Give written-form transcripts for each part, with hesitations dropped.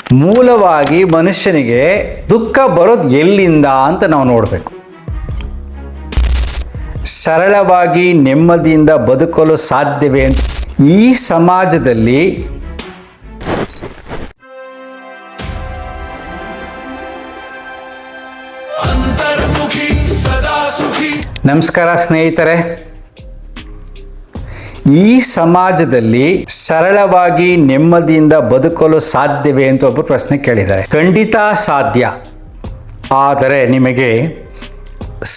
ಮೂಲವಾಗಿ ಮನುಷ್ಯನಿಗೆ ದುಃಖ ಬರೋದು ಎಲ್ಲಿಂದ ಅಂತ ನಾವು ನೋಡಬೇಕು. ಸರಳವಾಗಿ ನೆಮ್ಮದಿಯಿಂದ ಬದುಕಲು ಸಾಧ್ಯವೇ ಅಂತ ಈ ಸಮಾಜದಲ್ಲಿ ನಮಸ್ಕಾರ ಸ್ನೇಹಿತರೆ. ಈ ಸಮಾಜದಲ್ಲಿ ಸರಳವಾಗಿ ನೆಮ್ಮದಿಯಿಂದ ಬದುಕಲು ಸಾಧ್ಯವೇ ಅಂತ ಒಬ್ಬರು ಪ್ರಶ್ನೆ ಕೇಳಿದ್ದಾರೆ. ಖಂಡಿತ ಸಾಧ್ಯ. ಆದರೆ ನಿಮಗೆ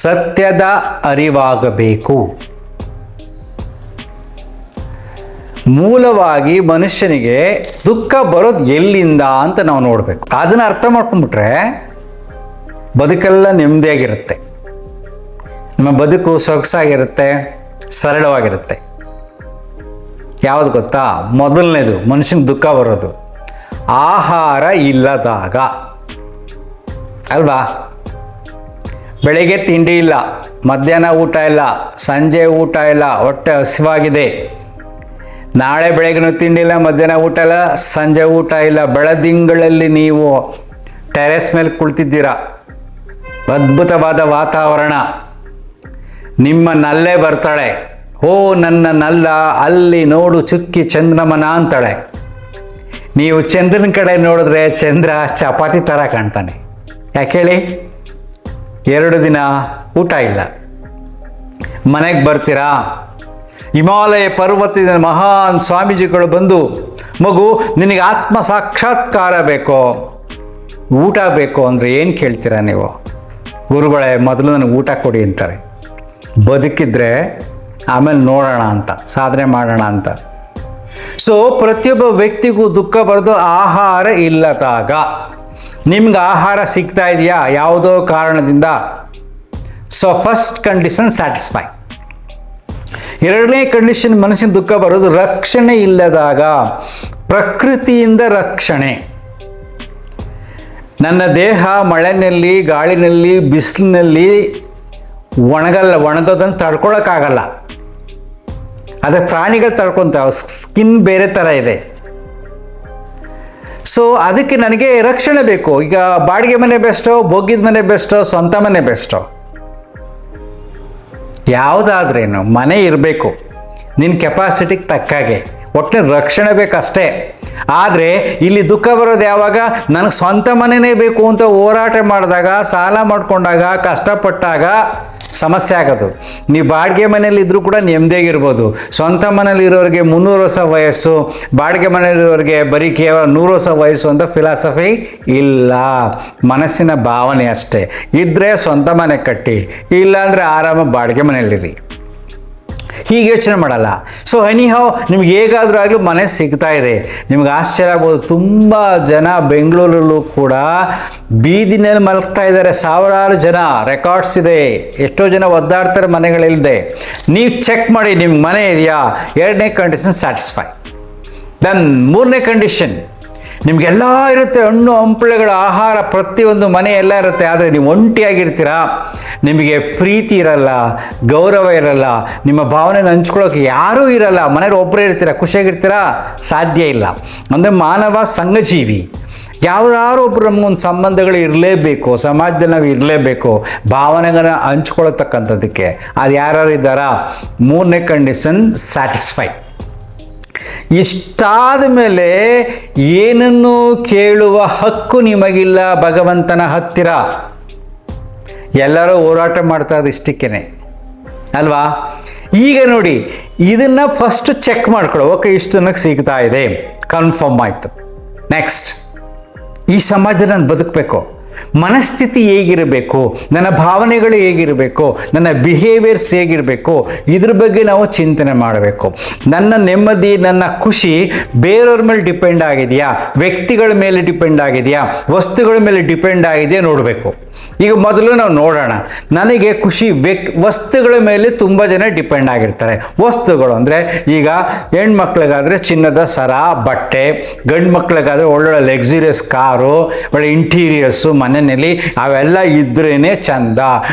ಸತ್ಯದ ಅರಿವಾಗಬೇಕು. ಮೂಲವಾಗಿ ಮನುಷ್ಯನಿಗೆ ದುಃಖ ಬರೋದು ಎಲ್ಲಿಂದ ಅಂತ ನಾವು ನೋಡಬೇಕು. ಅದನ್ನು ಅರ್ಥ ಮಾಡ್ಕೊಂಡ್ಬಿಟ್ರೆ ಬದುಕೆಲ್ಲ ನೆಮ್ಮದಿಯಾಗಿರುತ್ತೆ, ನಮ್ಮ ಬದುಕು ಸೊಗಸಾಗಿರುತ್ತೆ, ಸರಳವಾಗಿರುತ್ತೆ. ಯಾವುದು ಗೊತ್ತಾ? ಮೊದಲನೇದು ಮನುಷ್ಯನಿಗೆ ದುಃಖ ಬರೋದು ಆಹಾರ ಇಲ್ಲದಾಗ ಅಲ್ವಾ? ಬೆಳಿಗ್ಗೆ ತಿಂಡಿ ಇಲ್ಲ, ಮಧ್ಯಾಹ್ನ ಊಟ ಇಲ್ಲ, ಸಂಜೆ ಊಟ ಇಲ್ಲ, ಹೊಟ್ಟೆ ಹಸಿವಾಗಿದೆ. ನಾಳೆ ಬೆಳಗ್ಗೆನೂ ತಿಂಡಿ ಇಲ್ಲ, ಮಧ್ಯಾಹ್ನ ಊಟ ಇಲ್ಲ, ಸಂಜೆ ಊಟ ಇಲ್ಲ. ಬೆಳದಿಂಗಳಲ್ಲಿ ನೀವು ಟೆರೆಸ್ ಮೇಲೆ ಕುಳಿತಿದ್ದೀರಾ, ಅದ್ಭುತವಾದ ವಾತಾವರಣ. ನಿಮ್ಮ ನಲ್ಲೇ ಬರ್ತಾಳೆ, ಓ ನನ್ನ ನಲ್ಲ ಅಲ್ಲಿ ನೋಡು ಚುಕ್ಕಿ ಚಂದ್ರಮನ ಅಂತಾಳೆ. ನೀವು ಚಂದ್ರನ ಕಡೆ ನೋಡಿದ್ರೆ ಚಂದ್ರ ಚಪಾತಿ ಥರ ಕಾಣ್ತಾನೆ. ಯಾಕೆ ಹೇಳಿ? 2 ದಿನ ಊಟ ಇಲ್ಲ. ಮನೆಗೆ ಬರ್ತೀರಾ, ಹಿಮಾಲಯ ಪರ್ವತದ ಮಹಾನ್ ಸ್ವಾಮೀಜಿಗಳು ಬಂದು, ಮಗು ನಿನಗೆ ಆತ್ಮ ಸಾಕ್ಷಾತ್ಕಾರ ಬೇಕೋ, ಊಟ ಬೇಕು ಅಂದರೆ ಏನು ಕೇಳ್ತೀರಾ ನೀವು? ಗುರುಗಳೇ ಮೊದಲು ನನಗೆ ಊಟ ಕೊಡಿ ಅಂತಾರೆ. ಬದುಕಿದ್ರೆ ಆಮೇಲೆ ನೋಡೋಣ ಅಂತ, ಸಾಧನೆ ಮಾಡೋಣ ಅಂತ. ಸೊ ಪ್ರತಿಯೊಬ್ಬ ವ್ಯಕ್ತಿಗೂ ದುಃಖ ಬರೋದು ಆಹಾರ ಇಲ್ಲದಾಗ. ನಿಮ್ಗೆ ಆಹಾರ ಸಿಗ್ತಾ ಇದೆಯಾ ಯಾವುದೋ ಕಾರಣದಿಂದ? So first condition satisfy. 2ನೇ ಕಂಡೀಷನ್ ಮನುಷ್ಯನ ದುಃಖ ಬರೋದು ರಕ್ಷಣೆ ಇಲ್ಲದಾಗ. ಪ್ರಕೃತಿಯಿಂದ ರಕ್ಷಣೆ. ನನ್ನ ದೇಹ ಮಳೆಯಲ್ಲಿ, ಗಾಳಿನಲ್ಲಿ, ಬಿಸಿಲಿನಲ್ಲಿ ಒಣಗೋದನ್ನು ತಡ್ಕೊಳಕ್ಕಾಗಲ್ಲ. ಅದೇ ಪ್ರಾಣಿಗಳು ತಡ್ಕೊತಾವೆ, ಸ್ಕಿನ್ ಬೇರೆ ಥರ ಇದೆ. ಸೊ ಅದಕ್ಕೆ ನನಗೆ ರಕ್ಷಣೆ ಬೇಕು. ಈಗ ಬಾಡಿಗೆ ಮನೆ ಬೆಸ್ಟೋ, ಬೊಗ್ಗಿದ ಮನೆ ಬೆಸ್ಟೋ, ಸ್ವಂತ ಮನೆ ಬೆಸ್ಟೋ? ಯಾವುದಾದ್ರೇನು ಮನೆ ಇರಬೇಕು ನಿನ್ನ ಕೆಪಾಸಿಟಿಗೆ ತಕ್ಕಾಗೆ. ಒಟ್ಟಿನ ರಕ್ಷಣೆ ಬೇಕಷ್ಟೇ. ಆದರೆ ಇಲ್ಲಿ ದುಃಖ ಬರೋದು ಯಾವಾಗ? ನನಗೆ ಸ್ವಂತ ಮನೆಯೇ ಬೇಕು ಅಂತ ಹೋರಾಟ ಮಾಡಿದಾಗ, ಸಾಲ ಮಾಡಿಕೊಂಡಾಗ, ಕಷ್ಟಪಟ್ಟಾಗ ಸಮಸ್ಯೆ ಆಗೋದು. ನೀವು ಬಾಡಿಗೆ ಮನೇಲಿ ಇದ್ರೂ ಕೂಡ ನೆಮ್ಮದಿಯಾಗಿರ್ಬೋದು. ಸ್ವಂತ ಮನೇಲಿ ಇರೋರಿಗೆ 300 ವರ್ಷ ವಯಸ್ಸು, ಬಾಡಿಗೆ ಮನೇಲಿರೋರಿಗೆ ಬರೀ ಕೇವಲ 100 ವರ್ಷ ವಯಸ್ಸು ಅಂತ ಫಿಲಾಸಫಿ ಇಲ್ಲ. ಮನಸ್ಸಿನ ಭಾವನೆ ಅಷ್ಟೇ. ಇದ್ದರೆ ಸ್ವಂತ ಮನೆ ಕಟ್ಟಿ, ಇಲ್ಲಾಂದರೆ ಆರಾಮಾಗಿ ಬಾಡಿಗೆ ಮನೆಯಲ್ಲಿರಿ. ಹೀಗೆ ಯೋಚನೆ ಮಾಡಲ್ಲ. ಸೊ ಎನಿಹೌ ನಿಮ್ಗೆ ಹೇಗಾದರೂ ಆಗಲೂ ಮನೆ ಸಿಗ್ತಾ ಇದೆ. ನಿಮ್ಗೆ ಆಶ್ಚರ್ಯ ಆಗ್ಬೋದು, ತುಂಬ ಜನ ಬೆಂಗಳೂರಲ್ಲೂ ಕೂಡ ಬೀದಿನಲ್ಲಿ ಮಲಗ್ತಾ ಇದ್ದಾರೆ. ಸಾವಿರಾರು ಜನ, ರೆಕಾರ್ಡ್ಸ್ ಇದೆ. ಎಷ್ಟೋ ಜನ ಒದ್ದಾಡ್ತಾರೆ ಮನೆಗಳಿಲ್ಲದೆ. ನೀವು ಚೆಕ್ ಮಾಡಿ ನಿಮ್ಗೆ ಮನೆ ಇದೆಯಾ. 2ನೇ ಕಂಡೀಷನ್ ಸ್ಯಾಟಿಸ್ಫೈ. ದೆನ್ 3ನೇ ಕಂಡೀಷನ್, ನಿಮಗೆಲ್ಲ ಇರುತ್ತೆ, ಹಣ್ಣು ಹಂಪಳೆಗಳ ಆಹಾರ, ಪ್ರತಿಯೊಂದು ಮನೆ ಎಲ್ಲ ಇರುತ್ತೆ. ಆದರೆ ನೀವು ಒಂಟಿಯಾಗಿರ್ತೀರಾ, ನಿಮಗೆ ಪ್ರೀತಿ ಇರಲ್ಲ, ಗೌರವ ಇರಲ್ಲ, ನಿಮ್ಮ ಭಾವನೆನ ಹಂಚ್ಕೊಳ್ಳೋಕೆ ಯಾರೂ ಇರಲ್ಲ. ಮನೇಲಿ ಒಬ್ಬರೇ ಇರ್ತೀರಾ, ಖುಷಿಯಾಗಿರ್ತೀರಾ? ಸಾಧ್ಯ ಇಲ್ಲ. ಅಂದರೆ ಮಾನವ ಸಂಘಜೀವಿ. ಯಾವ್ದಾರು ಒಬ್ಬರು ನಮಗೊಂದು ಸಂಬಂಧಗಳು ಇರಲೇಬೇಕು, ಸಮಾಜದಲ್ಲಿ ನಾವು ಇರಲೇಬೇಕು, ಭಾವನೆಗಳನ್ನ ಹಂಚ್ಕೊಳ್ತಕ್ಕಂಥದ್ದಕ್ಕೆ. ಅದು ಯಾರು ಇದ್ದಾರಾ? 3ನೇ ಕಂಡೀಷನ್ ಸ್ಯಾಟಿಸ್ಫೈ. ಇಷ್ಟಾದ ಮೇಲೆ ಏನನ್ನು ಕೇಳುವ ಹಕ್ಕು ನಿಮಗಿಲ್ಲ ಭಗವಂತನ ಹತ್ತಿರ. ಎಲ್ಲರೂ ಹೋರಾಟ ಮಾಡ್ತಾ ಇದ್ದು ಇಷ್ಟಕ್ಕೇನೆ ಅಲ್ವಾ? ಈಗ ನೋಡಿ, ಇದನ್ನು ಫಸ್ಟ್ ಚೆಕ್ ಮಾಡ್ಕೊಳ್ಳೋ. ಓಕೆ, ಇಷ್ಟು ನನಗೆ ಸಿಗ್ತಾ ಇದೆ, ಕನ್ಫರ್ಮ್ ಆಯಿತು. ನೆಕ್ಸ್ಟ್, ಈ ಸಮಾಜದಲ್ಲಿ ನಾನು ಬದುಕಬೇಕು, ಮನಸ್ಥಿತಿ ಹೇಗಿರಬೇಕು, ನನ್ನ ಭಾವನೆಗಳು ಹೇಗಿರಬೇಕು, ನನ್ನ ಬಿಹೇವಿಯರ್ಸ್ ಹೇಗಿರಬೇಕು, ಇದ್ರ ಬಗ್ಗೆ ನಾವು ಚಿಂತನೆ ಮಾಡಬೇಕು. ನನ್ನ ನೆಮ್ಮದಿ, ನನ್ನ ಖುಷಿ ಬೇರೆಯವ್ರ ಮೇಲೆ ಡಿಪೆಂಡ್ ಆಗಿದೆಯಾ, ವ್ಯಕ್ತಿಗಳ ಮೇಲೆ ಡಿಪೆಂಡ್ ಆಗಿದೆಯಾ, ವಸ್ತುಗಳ ಮೇಲೆ ಡಿಪೆಂಡ್ ಆಗಿದೆಯಾ ನೋಡಬೇಕು. ಈಗ ಮೊದಲು ನಾವು ನೋಡೋಣ. ನನಗೆ ಖುಷಿ ವಸ್ತುಗಳ ಮೇಲೆ ತುಂಬ ಜನ ಡಿಪೆಂಡ್ ಆಗಿರ್ತಾರೆ. ವಸ್ತುಗಳು ಅಂದರೆ ಈಗ ಹೆಣ್ಮಕ್ಳಿಗಾದರೆ ಚಿನ್ನದ ಸರ, ಬಟ್ಟೆ, ಗಂಡು ಮಕ್ಳಿಗಾದರೆ ಒಳ್ಳೊಳ್ಳೆ ಲಕ್ಸುರಿಯಸ್ ಕಾರು, ಒಳ್ಳೆ ಇಂಟೀರಿಯರ್ಸು ಮನೆಯಲ್ಲಿ, ಅವೆಲ್ಲ ಇದ್ರೇ ಚಂದ.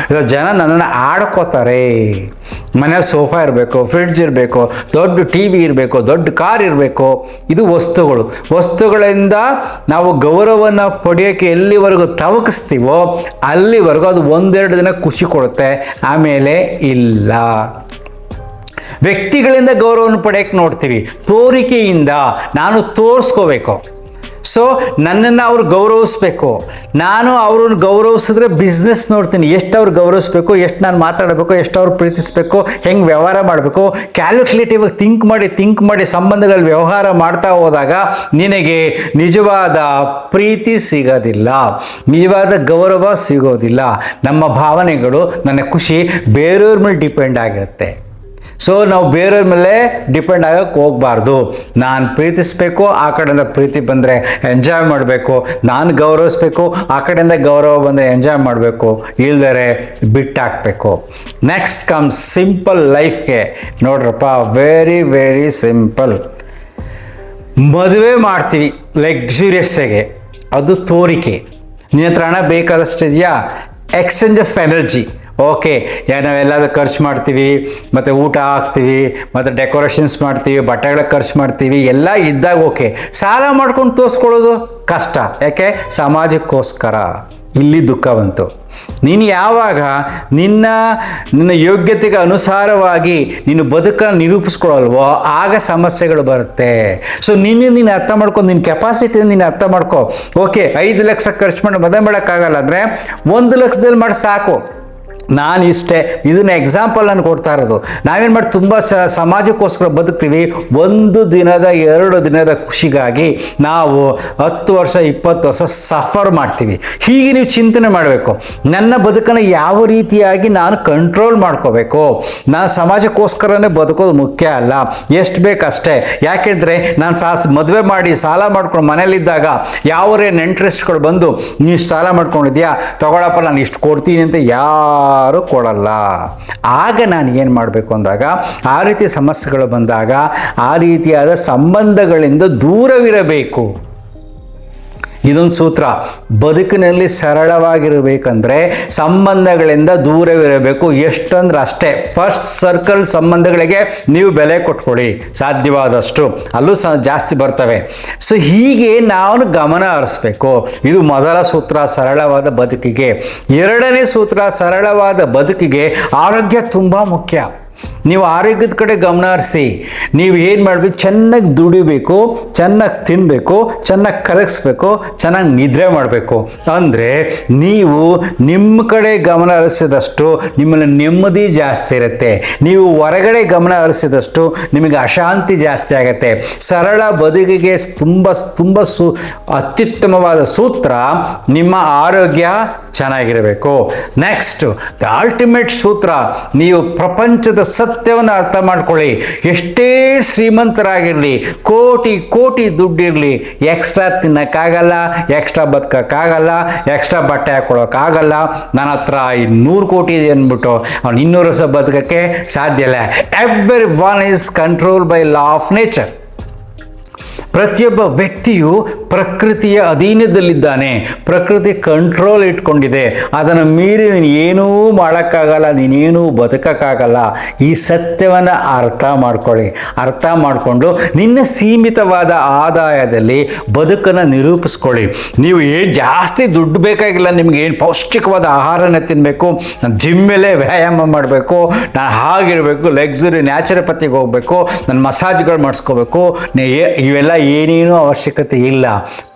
ಜನ ನನ್ನನ್ನು ಆಡ್ಕೋತಾರೆ. ಮನೆ ಸೋಫಾ ಇರಬೇಕು, ಫ್ರಿಡ್ಜ್ ಇರಬೇಕು, ದೊಡ್ಡ ಟಿ ವಿ ಇರಬೇಕು, ದೊಡ್ಡ ಕಾರ್ ಇರಬೇಕು. ಇದು ವಸ್ತುಗಳು. ವಸ್ತುಗಳಿಂದ ನಾವು ಗೌರವವನ್ನು ಪಡೆಯೋಕ್ಕೆ ಎಲ್ಲಿವರೆಗೂ ತವಕಿಸ್ತೀವೋ ಅಲ್ಲಿವರೆಗೂ ಅದು ಒಂದೆರಡು ದಿನ ಖುಷಿ ಕೊಡುತ್ತೆ, ಆಮೇಲೆ ಇಲ್ಲ. ವ್ಯಕ್ತಿಗಳಿಂದ ಗೌರವವನ್ನು ಪಡೆಯೋಕ್ಕೆ ನೋಡ್ತೀವಿ, ತೋರಿಕೆಯಿಂದ ನಾನು ತೋರಿಸ್ಕೋಬೇಕು. ಸೊ ನನ್ನನ್ನು ಅವ್ರು ಗೌರವಿಸ್ಬೇಕು, ನಾನು ಅವ್ರನ್ನ ಗೌರವಿಸಿದ್ರೆ ಬಿಸ್ನೆಸ್ ನೋಡ್ತೀನಿ, ಎಷ್ಟು ಅವ್ರು ಗೌರವಿಸ್ಬೇಕು, ಎಷ್ಟು ನಾನು ಮಾತಾಡಬೇಕು, ಎಷ್ಟು ಅವ್ರು ಪ್ರೀತಿಸಬೇಕು, ಹೆಂಗೆ ವ್ಯವಹಾರ ಮಾಡಬೇಕು, ಕ್ಯಾಲ್ಕುಲೇಟಿವ್ ಥಿಂಕ್ ಮಾಡಿ ಸಂಬಂಧಗಳಲ್ಲಿ ವ್ಯವಹಾರ ಮಾಡ್ತಾ ಹೋದಾಗ ನಿನಗೆ ನಿಜವಾದ ಪ್ರೀತಿ ಸಿಗೋದಿಲ್ಲ, ನಿಜವಾದ ಗೌರವ ಸಿಗೋದಿಲ್ಲ. ನಮ್ಮ ಭಾವನೆಗಳು, ನನ್ನ ಖುಷಿ ಬೇರೆಯವ್ರ ಮೇಲೆ ಡಿಪೆಂಡ್ ಆಗಿರುತ್ತೆ. ಸೊ ನಾವು ಬೇರೆಯವ್ರ ಮೇಲೆ ಡಿಪೆಂಡ್ ಆಗೋಕ್ಕೆ ಹೋಗಬಾರ್ದು. ನಾನು ಪ್ರೀತಿಸಬೇಕು, ಆ ಕಡೆಯಿಂದ ಪ್ರೀತಿ ಬಂದರೆ ಎಂಜಾಯ್ ಮಾಡಬೇಕು, ನಾನು ಗೌರವಿಸ್ಬೇಕು, ಆ ಕಡೆಯಿಂದ ಗೌರವ ಬಂದರೆ ಎಂಜಾಯ್ ಮಾಡಬೇಕು, ಇಲ್ದರೆ ಬಿಟ್ಟಾಕಬೇಕು. ನೆಕ್ಸ್ಟ್ ಕಮ್ಸ್ ಸಿಂಪಲ್ ಲೈಫ್ಗೆ. ನೋಡ್ರಪ್ಪ, ವೆರಿ ವೆರಿ ಸಿಂಪಲ್. ಮದುವೆ ಮಾಡ್ತೀವಿ ಲಕ್ಸುರಿಯಸ್ಸಾಗೆ, ಅದು ತೋರಿಕೆ. ನಿನ್ನ ಹತ್ರ ಹಣ ಬೇಕಾದಷ್ಟು ಇದೆಯಾ? Exchange of energy. ಓಕೆ, ನಾವೆಲ್ಲಾದ್ರೂ ಖರ್ಚು ಮಾಡ್ತೀವಿ, ಮತ್ತು ಊಟ ಹಾಕ್ತೀವಿ, ಮತ್ತು ಡೆಕೋರೇಷನ್ಸ್ ಮಾಡ್ತೀವಿ, ಬಟ್ಟೆಗಳಿಗೆ ಖರ್ಚು ಮಾಡ್ತೀವಿ, ಎಲ್ಲ ಇದ್ದಾಗ ಓಕೆ. ಸಾಲ ಮಾಡ್ಕೊಂಡು ತೋರಿಸ್ಕೊಳ್ಳೋದು ಕಷ್ಟ. ಯಾಕೆ? ಸಮಾಜಕ್ಕೋಸ್ಕರ. ಇಲ್ಲಿ ದುಃಖ ಬಂತು. ನೀನು ಯಾವಾಗ ನಿನ್ನ ಯೋಗ್ಯತೆಗೆ ಅನುಸಾರವಾಗಿ ನೀನು ಬದುಕನ್ನು ನಿರೂಪಿಸ್ಕೊಳ್ಳಲ್ವೋ ಆಗ ಸಮಸ್ಯೆಗಳು ಬರುತ್ತೆ. ಸೊ ನೀನು ಅರ್ಥ ಮಾಡ್ಕೊಂಡು, ನಿನ್ನ ಕೆಪಾಸಿಟಿನ ನೀನು ಅರ್ಥ ಮಾಡ್ಕೊ. ಓಕೆ, 5 ಲಕ್ಷ ಖರ್ಚು ಮಾಡಿ ಮದುವೆ ಮಾಡೋಕ್ಕಾಗಲ್ಲ ಅಂದರೆ 1 ಲಕ್ಷದಲ್ಲಿ ಮಾಡಿ ಸಾಕು. ನಾನು ಇಷ್ಟೇ, ಇದನ್ನ ಎಕ್ಸಾಂಪಲ್ ನಾನು ಕೊಡ್ತಾ ಇರೋದು. ನಾವೇನು ಮಾಡಿ ತುಂಬ ಸಮಾಜಕ್ಕೋಸ್ಕರ ಬದುಕ್ತೀವಿ. 1 ದಿನದ 2 ದಿನದ ಖುಷಿಗಾಗಿ ನಾವು 10 ವರ್ಷ 20 ವರ್ಷ ಸಫರ್ ಮಾಡ್ತೀವಿ. ಹೀಗೆ ನೀವು ಚಿಂತನೆ ಮಾಡಬೇಕು. ನನ್ನ ಬದುಕನ್ನು ಯಾವ ರೀತಿಯಾಗಿ ನಾನು ಕಂಟ್ರೋಲ್ ಮಾಡ್ಕೋಬೇಕು. ನಾನು ಸಮಾಜಕ್ಕೋಸ್ಕರನೇ ಬದುಕೋದು ಮುಖ್ಯ ಅಲ್ಲ, ಎಷ್ಟು ಬೇಕಷ್ಟೇ. ಯಾಕೆಂದರೆ ನಾನು ಮದುವೆ ಮಾಡಿ ಸಾಲ ಮಾಡ್ಕೊಂಡು ಮನೇಲಿದ್ದಾಗ ಯಾವರೇ ನೆಂಟ್ರೆಸ್ಟ್ಗಳು ಬಂದು ನೀವು ಸಾಲ ಮಾಡ್ಕೊಂಡಿದ್ಯಾ, ತಗೊಳಪ್ಪ ನಾನು ಇಷ್ಟು ಕೊಡ್ತೀನಿ ಅಂತ ಯಾರು ಕೊಡಲ್ಲ. ಆಗ ನಾನು ಏನು ಮಾಡಬೇಕು ಅಂದಾಗ, ಆ ರೀತಿ ಸಮಸ್ಯೆಗಳು ಬಂದಾಗ ಆ ರೀತಿಯಾದ ಸಂಬಂಧಗಳಿಂದ ದೂರವಿರಬೇಕು. ಇದೊಂದು ಸೂತ್ರ. ಬದುಕಿನಲ್ಲಿ ಸರಳವಾಗಿರಬೇಕಂದ್ರೆ ಸಂಬಂಧಗಳಿಂದ ದೂರವಿರಬೇಕು. ಎಷ್ಟಂದ್ರೆ ಅಷ್ಟೇ. ಫಸ್ಟ್ ಸರ್ಕಲ್ ಸಂಬಂಧಗಳಿಗೆ ನೀವು ಬೆಲೆ ಕೊಟ್ಕೊಳ್ಳಿ ಸಾಧ್ಯವಾದಷ್ಟು, ಅಲ್ಲೂ ಜಾಸ್ತಿ ಬರ್ತವೆ. ಸೊ ಹೀಗೆ ನಾವು ಗಮನ ಹರಿಸ್ಬೇಕು. ಇದು ಮೊದಲ ಸೂತ್ರ, ಸರಳವಾದ ಬದುಕಿಗೆ. 2ನೇ ಸೂತ್ರ, ಸರಳವಾದ ಬದುಕಿಗೆ ಆರೋಗ್ಯ ತುಂಬ ಮುಖ್ಯ. ನೀವು ಆರೋಗ್ಯದ ಕಡೆ ಗಮನ ಹರಿಸಿ. ನೀವು ಏನು ಮಾಡಬೇಕು? ಚೆನ್ನಾಗಿ ದುಡಿಬೇಕು, ಚೆನ್ನಾಗಿ ತಿನ್ನಬೇಕು, ಚೆನ್ನಾಗಿ ಕರಗಿಸ್ಬೇಕು, ಚೆನ್ನಾಗಿ ನಿದ್ರೆ ಮಾಡಬೇಕು. ಅಂದರೆ ನೀವು ನಿಮ್ಮ ಕಡೆ ಗಮನ ಹರಿಸಿದಷ್ಟು ನಿಮ್ಮಲ್ಲಿ ನೆಮ್ಮದಿ ಜಾಸ್ತಿ ಇರುತ್ತೆ. ನೀವು ಹೊರಗಡೆ ಗಮನ ಹರಿಸಿದಷ್ಟು ನಿಮಗೆ ಅಶಾಂತಿ ಜಾಸ್ತಿ ಆಗುತ್ತೆ. ಸರಳ ಬದುಕಿಗೆ ತುಂಬ ಅತ್ಯುತ್ತಮವಾದ ಸೂತ್ರ ನಿಮ್ಮ ಆರೋಗ್ಯ ಚೆನ್ನಾಗಿರಬೇಕು. ನೆಕ್ಸ್ಟ್, ದ ಅಲ್ಟಿಮೇಟ್ ಸೂತ್ರ, ನೀವು ಪ್ರಪಂಚದ ಸತ್ಯವನ್ನು ಅರ್ಥ ಮಾಡ್ಕೊಳ್ಳಿ. ಎಷ್ಟೇ ಶ್ರೀಮಂತರಾಗಿರಲಿ, ಕೋಟಿ ದುಡ್ಡಿರಲಿ, ಎಕ್ಸ್ಟ್ರಾ ತಿನ್ನೋಕ್ಕಾಗಲ್ಲ, ಎಕ್ಸ್ಟ್ರಾ ಬದುಕೋಕ್ಕಾಗಲ್ಲ, ಎಕ್ಸ್ಟ್ರಾ ಬಟ್ಟೆ ಹಾಕೊಳ್ಳೋಕ್ಕಾಗಲ್ಲ. ನನ್ನ ಹತ್ರ 100 ಕೋಟಿ ಇದೆ ಅಂದ್ಬಿಟ್ಟು ಅವ್ನು 200 ವರ್ಷ ಬದುಕೋಕ್ಕೆ ಸಾಧ್ಯ ಇಲ್ಲ. Every one is control by law of nature. ಪ್ರತಿಯೊಬ್ಬ ವ್ಯಕ್ತಿಯು ಪ್ರಕೃತಿಯ ಅಧೀನದಲ್ಲಿದ್ದಾನೆ. ಪ್ರಕೃತಿ ಕಂಟ್ರೋಲ್ ಇಟ್ಕೊಂಡಿದೆ. ಅದನ್ನು ಮೀರಿ ನೀನು ಏನೂ ಮಾಡೋಕ್ಕಾಗಲ್ಲ, ನೀನೇನೂ ಬದುಕೋಕ್ಕಾಗಲ್ಲ. ಈ ಸತ್ಯವನ್ನು ಅರ್ಥ ಮಾಡ್ಕೊಳ್ಳಿ. ಅರ್ಥ ಮಾಡಿಕೊಂಡು ನಿನ್ನ ಸೀಮಿತವಾದ ಆದಾಯದಲ್ಲಿ ಬದುಕನ್ನು ನಿರೂಪಿಸ್ಕೊಳ್ಳಿ. ನೀವು ಏನು ಜಾಸ್ತಿ ದುಡ್ಡು ಬೇಕಾಗಿಲ್ಲ, ನಿಮ್ಗೆ ಏನು ಪೌಷ್ಟಿಕವಾದ ಆಹಾರನ ತಿನ್ನಬೇಕು, ನಾನು ಜಿಮ್ ಮೇಲೆ ವ್ಯಾಯಾಮ ಮಾಡಬೇಕು, ನಾನು ಹಾಗಿರಬೇಕು, ಲಕ್ಸುರಿ ನ್ಯಾಚುರೋಪತಿಗೆ ಹೋಗಬೇಕು, ನಾನು ಮಸಾಜ್ಗಳು ಮಾಡಿಸ್ಕೋಬೇಕು, ಇವೆಲ್ಲ ಏನೇನೂ ಅವಶ್ಯಕತೆ ಇಲ್ಲ.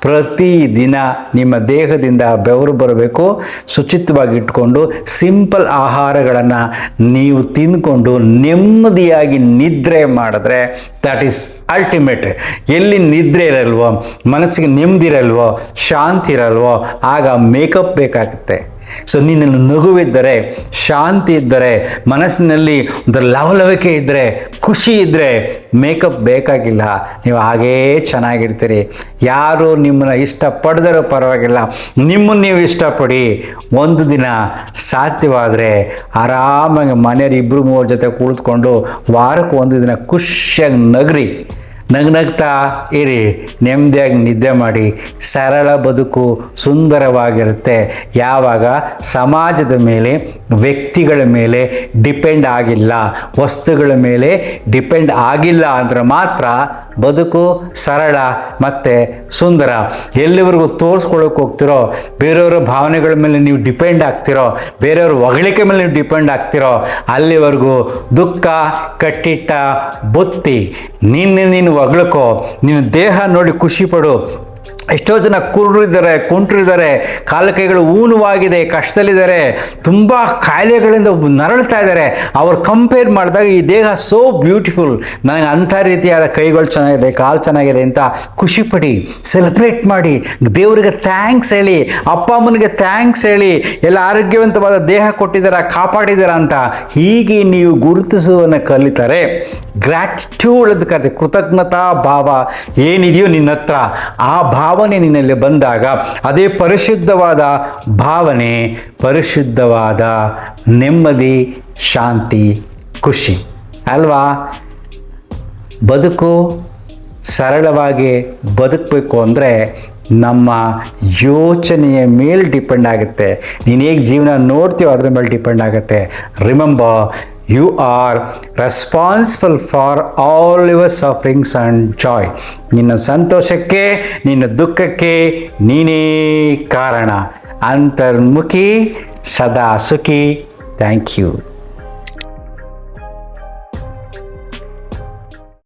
ಪ್ರತಿದಿನ ನಿಮ್ಮ ದೇಹದಿಂದ ಬೆವರು ಬರಬೇಕು. ಶುಚಿತ್ವವಾಗಿ ಇಟ್ಕೊಂಡು ಸಿಂಪಲ್ ಆಹಾರಗಳನ್ನು ನೀವು ತಿಂದ್ಕೊಂಡು ನೆಮ್ಮದಿಯಾಗಿ ನಿದ್ರೆ ಮಾಡಿದ್ರೆ ದಟ್ ಈಸ್ ಅಲ್ಟಿಮೇಟ್. ಎಲ್ಲಿ ನಿದ್ರೆ ಇರಲ್ವೋ, ಮನಸ್ಸಿಗೆ ನೆಮ್ಮದಿ ಇರಲ್ವೋ, ಶಾಂತಿ ಇರಲ್ವೋ, ಆಗ ಮೇಕಪ್ ಬೇಕಾಗುತ್ತೆ. ಸೊ ನಿನ್ನಲ್ಲಿ ನಗುವಿದ್ದರೆ, ಶಾಂತಿ ಇದ್ದರೆ, ಮನಸ್ಸಿನಲ್ಲಿ ಒಂದು ಲವಲವಿಕೆ ಇದ್ದರೆ, ಖುಷಿ ಇದ್ದರೆ ಮೇಕಪ್ ಬೇಕಾಗಿಲ್ಲ. ನೀವು ಹಾಗೇ ಚೆನ್ನಾಗಿರ್ತೀರಿ. ಯಾರು ನಿಮ್ಮನ್ನು ಇಷ್ಟಪಡದಿರೋ ಪರವಾಗಿಲ್ಲ, ನಿಮ್ಮನ್ನು ನೀವು ಇಷ್ಟಪಡಿ. ಒಂದು ದಿನ ಸಾಧ್ಯವಾದರೆ ಆರಾಮಾಗಿ ಮನೆಯವ್ರು 2-3 ಜೊತೆ ಕುಳಿತುಕೊಂಡು ವಾರಕ್ಕೆ 1 ದಿನ ಖುಷಿಯಾಗಿ ನಗ್ರಿ. ನಗ್ನಗ್ತಾ ಇರಿ, ನೆಮ್ಮದಿಯಾಗಿ ನಿದ್ದೆ ಮಾಡಿ. ಸರಳ ಬದುಕು ಸುಂದರವಾಗಿರುತ್ತೆ ಯಾವಾಗ ಸಮಾಜದ ಮೇಲೆ, ವ್ಯಕ್ತಿಗಳ ಮೇಲೆ ಡಿಪೆಂಡ್ ಆಗಿಲ್ಲ, ವಸ್ತುಗಳ ಮೇಲೆ ಡಿಪೆಂಡ್ ಆಗಿಲ್ಲ ಅಂದ್ರೆ ಮಾತ್ರ ಬದುಕು ಸರಳ ಮತ್ತು ಸುಂದರ. ಎಲ್ಲಿವರೆಗೂ ತೋರಿಸ್ಕೊಳ್ಳೋಕೆ ಹೋಗ್ತಿರೋ, ಬೇರೆಯವರ ಭಾವನೆಗಳ ಮೇಲೆ ನೀವು ಡಿಪೆಂಡ್ ಆಗ್ತಿರೋ, ಬೇರೆಯವ್ರ ಹೊಗಳಿಕೆ ಮೇಲೆ ನೀವು ಡಿಪೆಂಡ್ ಆಗ್ತಿರೋ, ಅಲ್ಲಿವರೆಗೂ ದುಃಖ ಕಟ್ಟಿಟ್ಟ ಬುತ್ತಿ. ನೀನು ಹೊಗಳ್ಕೋ, ನೀನು ದೇಹ ನೋಡಿ ಖುಷಿ ಪಡು. ಎಷ್ಟೋ ಜನ ಕುರುಡಿದ್ದಾರೆ, ಕುಂಟ್ರಿದ್ದಾರೆ, ಕಾಲು ಕೈಗಳು ಊನವಾಗಿದೆ, ಕಷ್ಟದಲ್ಲಿದ್ದಾರೆ, ತುಂಬ ಕಾಯಿಲೆಗಳಿಂದ ನರಳ್ತಾ ಇದ್ದಾರೆ. ಅವ್ರು ಕಂಪೇರ್ ಮಾಡಿದಾಗ ಈ ದೇಹ ಸೋ ಬ್ಯೂಟಿಫುಲ್, ನನಗೆ ಅಂಥ ರೀತಿಯಾದ ಕೈಗಳು ಚೆನ್ನಾಗಿದೆ, ಕಾಲು ಚೆನ್ನಾಗಿದೆ ಅಂತ ಖುಷಿಪಡಿ, ಸೆಲೆಬ್ರೇಟ್ ಮಾಡಿ, ದೇವರಿಗೆ ಥ್ಯಾಂಕ್ಸ್ ಹೇಳಿ, ಅಪ್ಪ ಅಮ್ಮನಿಗೆ ಥ್ಯಾಂಕ್ಸ್ ಹೇಳಿ, ಎಲ್ಲ ಆರೋಗ್ಯವಂತವಾದ ದೇಹ ಕೊಟ್ಟಿದ್ದಾರೆ, ಕಾಪಾಡಿದ್ದಾರೆ ಅಂತ. ಹೀಗೆ ನೀವು ಗುರುತಿಸುವುದನ್ನು ಕಲಿತಾರೆ. ಗ್ರ್ಯಾಟಿಟ್ಯೂಡ್ ಅಂತ ಕತೆ, ಕೃತಜ್ಞತಾ ಭಾವ ಏನಿದೆಯೋ ನಿನ್ನ ಹತ್ರ, ಆ ಭಾವನೆ ನಿನ್ನಲ್ಲಿ ಬಂದಾಗ ಅದೇ ಪರಿಶುದ್ಧವಾದ ಭಾವನೆ, ಪರಿಶುದ್ಧವಾದ ನೆಮ್ಮದಿ, ಶಾಂತಿ, ಖುಷಿ ಅಲ್ವಾ? ಬದುಕು ಸರಳವಾಗಿ ಬದುಕಬೇಕು ಅಂದರೆ ನಮ್ಮ ಯೋಚನೆಯ ಮೇಲೆ ಡಿಪೆಂಡ್ ಆಗುತ್ತೆ. ನೀನು ಹೇಗೆ ಜೀವನ ನೋಡ್ತೀವೋ ಅದ್ರ ಮೇಲೆ ಡಿಪೆಂಡ್ ಆಗುತ್ತೆ. Remember, you are responsible for all your sufferings and joy. ನಿನ್ನ ಸಂತೋಷಕ್ಕೆ, ನಿನ್ನ ದುಃಖಕ್ಕೆ ನೀನೇ ಕಾರಣ. ಅಂತರ್ಮುಖಿ, ಸದಾ ಸುಖಿ. Thank you.